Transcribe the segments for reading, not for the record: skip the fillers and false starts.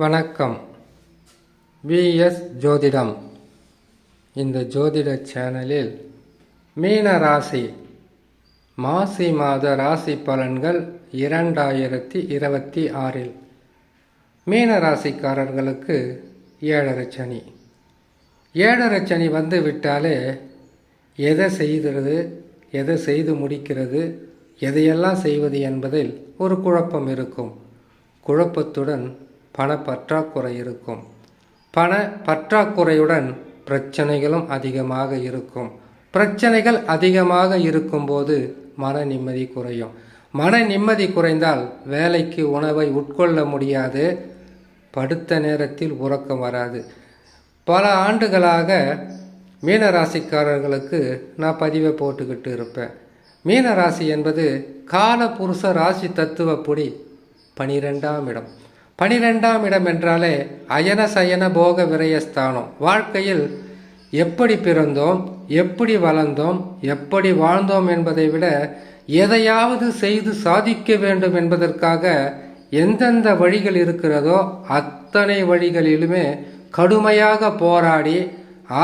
வணக்கம். விஎஸ் ஜோதிடம். இந்த ஜோதிட சேனலில் மீன ராசி மாசி மாத ராசி பலன்கள் 2026 மீன ராசிக்காரர்களுக்கு 7.5 சனி. 7.5 சனி வந்து விட்டாலே எதை செய்கிறது, எதை செய்து முடிக்கிறது, எதையெல்லாம் செய்வது என்பதில் ஒரு குழப்பம் இருக்கும். குழப்பத்துடன் பண பற்றாக்குறை இருக்கும். பண பற்றாக்குறையுடன் பிரச்சனைகளும் அதிகமாக இருக்கும். பிரச்சனைகள் அதிகமாக இருக்கும்போது மன நிம்மதி குறையும். மன நிம்மதி குறைந்தால் வேலைக்கு உணவை உட்கொள்ள முடியாது. படுத்த நேரத்தில் உறக்கம் வராது. பல ஆண்டுகளாக மீனராசிக்காரர்களுக்கு நான் பதிவை போட்டுக்கிட்டு இருப்பேன். மீனராசி என்பது காலபுருஷ ராசி தத்துவப்படி 12ஆம் இடம். 12ஆம் இடம் என்றாலே அயன சயன போக விரயஸ்தானம். வாழ்க்கையில் எப்படி பிறந்தோம், எப்படி வளர்ந்தோம், எப்படி வாழ்ந்தோம் என்பதை விட எதையாவது செய்து சாதிக்க வேண்டும் என்பதற்காக எந்தெந்த வழிகள் இருக்கிறதோ அத்தனை வழிகளிலுமே கடுமையாக போராடி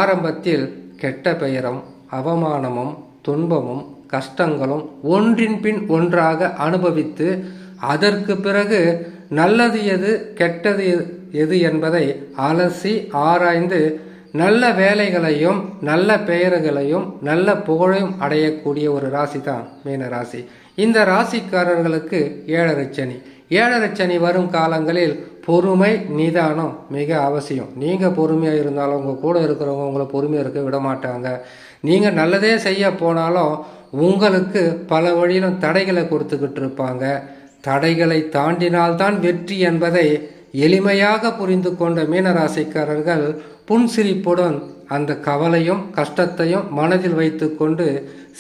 ஆரம்பத்தில் கெட்ட பெயரும் அவமானமும் துன்பமும் கஷ்டங்களும் ஒன்றின் பின் ஒன்றாக அனுபவித்து அதற்கு பிறகு நல்லது எது கெட்டது எது என்பதை அலசி ஆராய்ந்து நல்ல வேலைகளையும் நல்ல பெயர்களையும் நல்ல புகழையும் அடையக்கூடிய ஒரு ராசி தான் மீன ராசி. இந்த ராசிக்காரர்களுக்கு 7.5 சனி. 7.5 சனி வரும் காலங்களில் பொறுமை நிதானம் மிக அவசியம். நீங்கள் பொறுமையாக இருந்தாலும் உங்கள் கூட இருக்கிறவங்க உங்களை பொறுமையாக இருக்க விட மாட்டாங்க. நீங்கள் நல்லதே செய்ய போனாலும் உங்களுக்கு பல வழியிலும் தடைகளை கொடுத்துக்கிட்டு இருப்பாங்க. தடைகளை தாண்டினால்தான் வெற்றி என்பதை எளிமையாக புரிந்து கொண்ட மீனராசிக்காரர்கள் புன்சிரிப்புடன் அந்த கவலையும் கஷ்டத்தையும் மனதில் வைத்து கொண்டு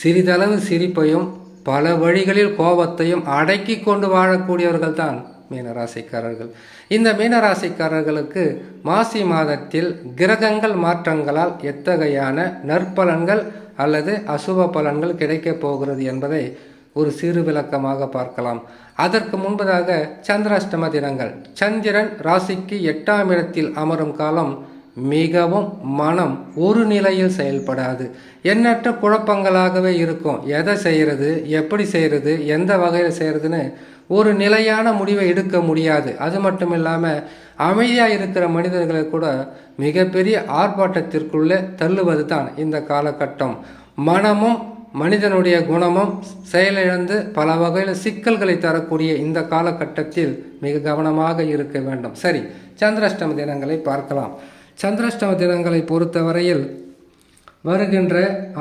சிறிதளவு சிரிப்பையும் பல வழிகளில் கோபத்தையும் அடக்கி கொண்டு வாழக்கூடியவர்கள் தான் மீனராசிக்காரர்கள். இந்த மீனராசிக்காரர்களுக்கு மாசி மாதத்தில் கிரகங்கள் மாற்றங்களால் எத்தகையான நற்பலன்கள் அல்லது அசுப பலன்கள் கிடைக்கப் போகிறது என்பதை ஒரு சிறு விளக்கமாக பார்க்கலாம். அதற்கு முன்பதாக சந்திராஷ்டம தினங்கள். சந்திரன் ராசிக்கு 8ஆம் இடத்தில் அமரும் காலம் மிகவும் மனம் ஒரு நிலையில் செயல்படாது. எண்ணற்ற குழப்பங்களாகவே இருக்கும். எதை செய்கிறது, எப்படி செய்கிறது, எந்த வகையில் செய்கிறதுன்னு ஒரு நிலையான முடிவை எடுக்க முடியாது. அது மட்டும் இல்லாமல் அமைதியாக இருக்கிற மனிதர்களை கூட மிகப்பெரிய ஆர்ப்பாட்டத்திற்குள்ளே தள்ளுவது தான் இந்த காலகட்டம். மனமும் மனிதனுடைய குணமும் செயலிழந்து பல வகையில் சிக்கல்களை தரக்கூடிய இந்த காலகட்டத்தில் மிக கவனமாக இருக்க வேண்டும். சரி, சந்திராஷ்டம தினங்களை பார்க்கலாம். சந்திராஷ்டம தினங்களை பொறுத்தவரையில் வருகின்ற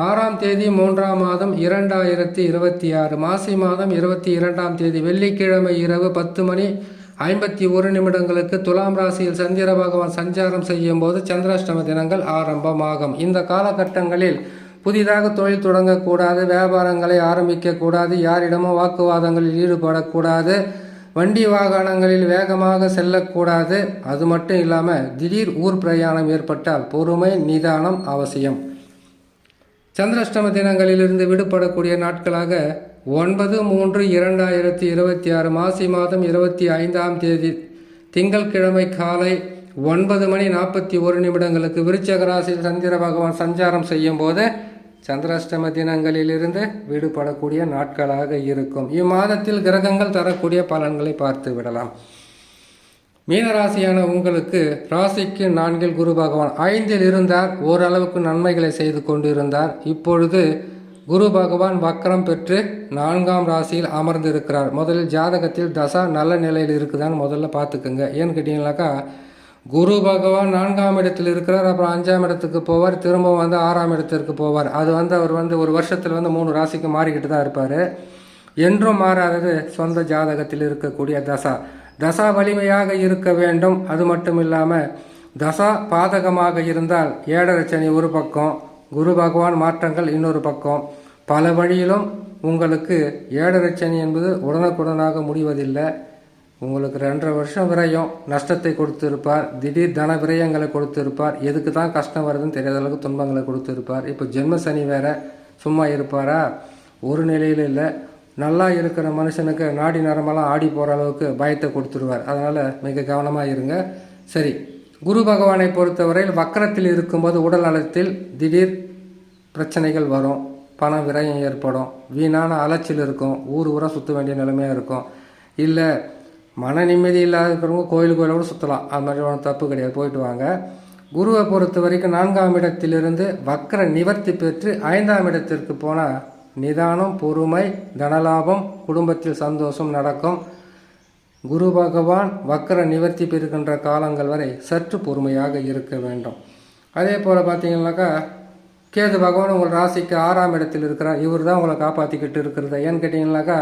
6ஆம் தேதி 3ஆம் மாதம் 2026 மாசி மாதம் 22ஆம் தேதி வெள்ளிக்கிழமை இரவு 10:51 துலாம் ராசியில் சந்திர பகவான் சஞ்சாரம் செய்யும் போது சந்திராஷ்டம தினங்கள் ஆரம்பமாகும். இந்த காலகட்டங்களில் புதிதாக தொழில் தொடங்கக்கூடாது, வியாபாரங்களை ஆரம்பிக்கக்கூடாது, யாரிடமும் வாக்குவாதங்களில் ஈடுபடக்கூடாது, வண்டி வாகனங்களில் வேகமாக செல்லக்கூடாது. அது மட்டும் இல்லாமல் திடீர் ஊர் பிரயாணம் ஏற்பட்டால் பொறுமை நிதானம் அவசியம். சந்திராஷ்டம தினங்களிலிருந்து விடுபடக்கூடிய நாட்களாக 9/3/2026 மாசி மாதம் 25ஆம் தேதி திங்கட்கிழமை காலை 9:41 விருச்சிக ராசியில் சந்திர பகவான் சஞ்சாரம் செய்யும் போது சந்திராஷ்டம தினங்களிலிருந்து விடுபடக்கூடிய நாட்களாக இருக்கும். இம்மாதத்தில் கிரகங்கள் தரக்கூடிய பலன்களை பார்த்து விடலாம். மீனராசியான உங்களுக்கு ராசிக்கு 4 குரு பகவான் 5 இருந்தார். ஓரளவுக்கு நன்மைகளை செய்து கொண்டிருந்தார். இப்பொழுது குரு பகவான் வக்ரம் பெற்று 4ஆம் ராசியில் அமர்ந்து இருக்கிறார். முதலில் ஜாதகத்தில் தசா நல்ல நிலையில் இருக்குதான்னு முதல்ல பார்த்துக்குங்க. ஏன்னு கேட்டீங்கன்னாக்கா, குரு பகவான் 4ஆம் இடத்தில் இருக்கிறார். அப்புறம் 5ஆம் இடத்துக்கு போவார். திரும்ப 6ஆம் இடத்திற்கு போவார். அது அவர் ஒரு வருஷத்தில் 3 ராசிக்கு மாறிக்கிட்டு தான் இருப்பார். என்றும் மாறாதது சொந்த ஜாதகத்தில் இருக்கக்கூடிய தசா. தசா வலிமையாக இருக்க வேண்டும். அது மட்டும் இல்லாமல் தசா பாதகமாக இருந்தால் 7.5 சனி ஒரு பக்கம், குரு பகவான் மாற்றங்கள் இன்னொரு பக்கம். பல வழியிலும் உங்களுக்கு 7.5 சனி என்பது உடனுக்குடனாக முடிவதில்லை. உங்களுக்கு 2.5 வருஷம் விரயம் நஷ்டத்தை கொடுத்துருப்பார். திடீர் தன விரயங்களை கொடுத்துருப்பார். எதுக்கு தான் கஷ்டம் வருதுன்னு தெரியாத அளவுக்கு துன்பங்களை கொடுத்துருப்பார். இப்போ ஜென்ம சனி வேற சும்மா இருப்பாரா? ஒரு நிலையில் இல்லை. நல்லா இருக்கிற மனுஷனுக்கு நாடி நரம்பெல்லாம் ஆடி போகிற அளவுக்கு பயத்தை கொடுத்துருவார். அதனால் மிக கவனமாக இருங்க. சரி, குரு பகவானை பொறுத்தவரையில் வக்கரத்தில் இருக்கும்போது உடல் நலத்தில் திடீர் பிரச்சனைகள் வரும், பண விரயம் ஏற்படும், வீணான அலைச்சல் இருக்கும், ஊர் ஊராக சுற்ற வேண்டிய நிலைமையாக இருக்கும். இல்லை மன நிம்மதி இல்லாத இருக்கிறவங்க கோயில் கூட சுற்றலாம், அது மாதிரி ஒன்றும் தப்பு கிடையாது, போயிட்டு வாங்க. குருவை பொறுத்த வரைக்கும் 4ஆம் இடத்திலிருந்து வக்கர நிவர்த்தி பெற்று 5ஆம் இடத்திற்கு போனால் நிதானம், பொறுமை, தனலாபம், குடும்பத்தில் சந்தோஷம் நடக்கும். குரு பகவான் வக்கர நிவர்த்தி பெறுகின்ற காலங்கள் வரை சற்று பொறுமையாக இருக்க வேண்டும். அதே போல் பார்த்தீங்கன்னாக்கா கேது பகவான் உங்கள் ராசிக்கு 6ஆம் இடத்தில் இருக்கிறார். இவர் தான் உங்களை காப்பாற்றிக்கிட்டு இருக்கிறது. ஏன்னு கேட்டிங்கன்னாக்கா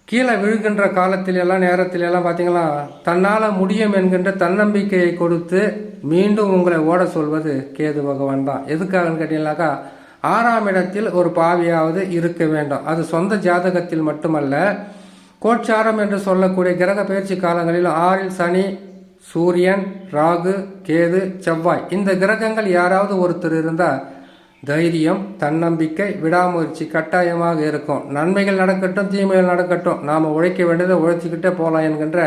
கீழே விழுகின்ற காலத்திலெல்லாம் நேரத்திலெல்லாம் பார்த்தீங்கன்னா தன்னால் முடியும் என்கின்ற தன்னம்பிக்கையை கொடுத்து மீண்டும் உங்களை ஓட சொல்வது கேது பகவான் தான். எதுக்காகன்னு கேட்டிங்கன்னாக்கா 6ஆம் இடத்தில் ஒரு பாவியாவது இருக்க வேண்டும். அது சொந்த ஜாதகத்தில் மட்டுமல்ல, கோட்சாரம் என்று சொல்லக்கூடிய கிரக பயிற்சி காலங்களில் 6இல் சனி, சூரியன், ராகு, கேது, செவ்வாய் இந்த கிரகங்கள் யாராவது ஒருத்தர் இருந்தால் தைரியம், தன்னம்பிக்கை, விடாமுயற்சி கட்டாயமாக இருக்கும். நன்மைகள் நடக்கட்டும், தீமைகள் நடக்கட்டும், நாம் உழைக்க வேண்டியதை உழைச்சிக்கிட்டே போகலாம் என்கின்ற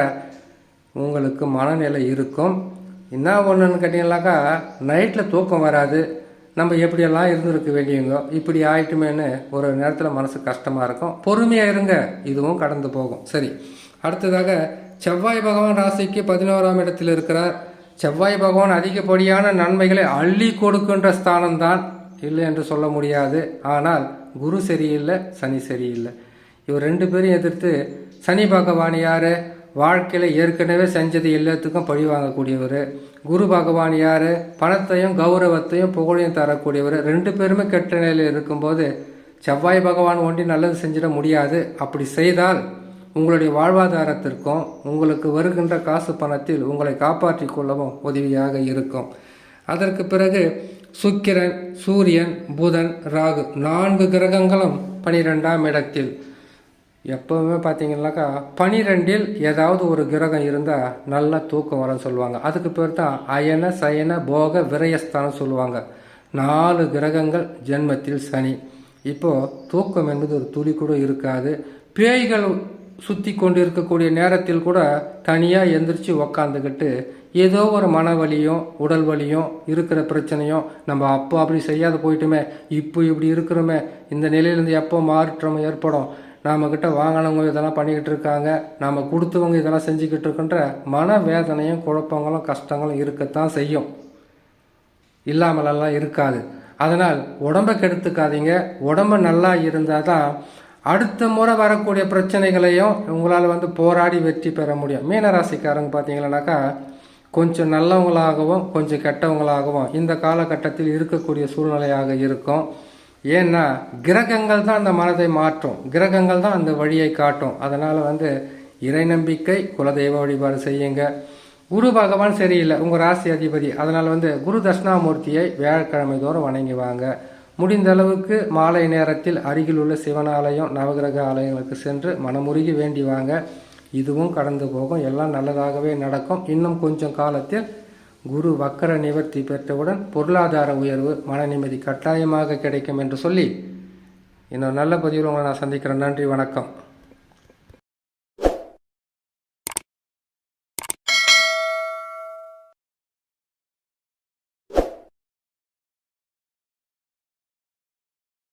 உங்களுக்கு மனநிலை இருக்கும். என்ன ஒன்றுன்னு கேட்டிங்கனாக்கா நைட்டில் தூக்கம் வராது, நம்ம எப்படியெல்லாம் இருந்திருக்க வேண்டியவங்க இப்படி ஆயிட்டுமேன்னு ஒரு நேரத்தில் மனசு கஷ்டமாக இருக்கும். பொறுமையாக இருங்க, இதுவும் கடந்து போகும். சரி, அடுத்ததாக செவ்வாய் பகவான் ராசிக்கு 11ஆம் இடத்தில் இருக்கிறார். செவ்வாய் பகவான் அதிகப்படியான நன்மைகளை அள்ளி கொடுக்கின்ற ஸ்தானம்தான், இல்லை என்று சொல்ல முடியாது. ஆனால் குரு சரியில்லை, சனி சரியில்லை. இவர் 2 பேரையும் எதிர்த்து சனி பகவான் யார்? வாழ்க்கையில் ஏற்கனவே செஞ்சது எல்லாத்துக்கும் பழி வாங்கக்கூடியவர். குரு பகவான் யார்? பணத்தையும் கௌரவத்தையும் புகழையும் தரக்கூடியவர். 2 பேருமே கெட்ட நிலையில் இருக்கும்போது செவ்வாய் பகவான் ஒன்றி நல்லது செஞ்சிட முடியாது. அப்படி செய்தால் உங்களுடைய வாழ்வாதாரத்திற்கும் உங்களுக்கு வருகின்ற காசு பணத்தில் உங்களை காப்பாற்றி கொள்ளவும் உதவியாக இருக்கும். அதற்கு பிறகு சுக்கிரன், சூரியன், புதன், ராகு 4 கிரகங்களும் 12ஆம் இடத்தில். எப்போவுமே பார்த்தீங்கன்னாக்கா 12இல் ஏதாவது ஒரு கிரகம் இருந்தால் நல்லா தூக்கம் வரன்னு சொல்லுவாங்க. அதுக்கு பேர் தான் அயன சயன போக விரயஸ்தானம் சொல்லுவாங்க. 4 கிரகங்கள் ஜென்மத்தில் சனி. இப்போது தூக்கம் என்பது ஒரு துளி கூட இருக்காது. பேய்கள் சுற்றி கொண்டு இருக்கக்கூடிய நேரத்தில் கூட தனியாக எந்திரிச்சு உக்காந்துக்கிட்டு ஏதோ ஒரு மன வலியும் உடல் வலியும் இருக்கிற பிரச்சனையும், நம்ம அப்போ அப்படி செய்யாத போயிட்டுமே, இப்போ இப்படி இருக்கிறோமே, இந்த நிலையிலேருந்து எப்போ மாற்றம் ஏற்படும், நம்மக்கிட்ட வாங்கினவங்க இதெல்லாம் பண்ணிக்கிட்டு இருக்காங்க, நாம் கொடுத்தவங்க இதெல்லாம் செஞ்சுக்கிட்டு இருக்கின்ற மன வேதனையும் குழப்பங்களும் கஷ்டங்களும் இருக்கத்தான் செய்யும், இல்லாமலெல்லாம் இருக்காது. அதனால் உடம்பை கெடுத்துக்காதீங்க. உடம்பு நல்லா இருந்தால் தான் அடுத்த முறை வரக்கூடிய பிரச்சனைகளையும் உங்களால் போராடி வெற்றி பெற முடியும். மீனராசிக்காரங்க பார்த்தீங்கன்னாக்கா கொஞ்சம் நல்லவங்களாகவும் கொஞ்சம் கெட்டவங்களாகவும் இந்த காலகட்டத்தில் இருக்கக்கூடிய சூழ்நிலையாக இருக்கும். ஏன்னா கிரகங்கள் தான் அந்த மனதை மாற்றும், கிரகங்கள் தான் அந்த வழியை காட்டும். அதனால் இறை நம்பிக்கை, குலதெய்வ வழிபாடு செய்யுங்க. குரு பகவான் சரியில்லை, உங்கள் ராசி அதிபதி. அதனால் குரு தட்சிணாமூர்த்தியை வியாழக்கிழமை தோறும் வணங்கி வாங்க. முடிந்த அளவுக்கு மாலை நேரத்தில் அருகில் உள்ள சிவனாலயம், நவகிரக ஆலயங்களுக்கு சென்று மனமுருகி வேண்டி வாங்க. இதுவும் கடந்து போகும், எல்லாம் நல்லதாகவே நடக்கும். இன்னும் கொஞ்சம் காலத்தில் குரு வக்கர நிவர்த்தி பெற்றவுடன் பொருளாதார உயர்வு, மன நிம்மதி கட்டாயமாக கிடைக்கும் என்று சொல்லி இன்னொரு நல்ல பதிவில் உங்களை நான் சந்திக்கிறேன். நன்றி, வணக்கம்.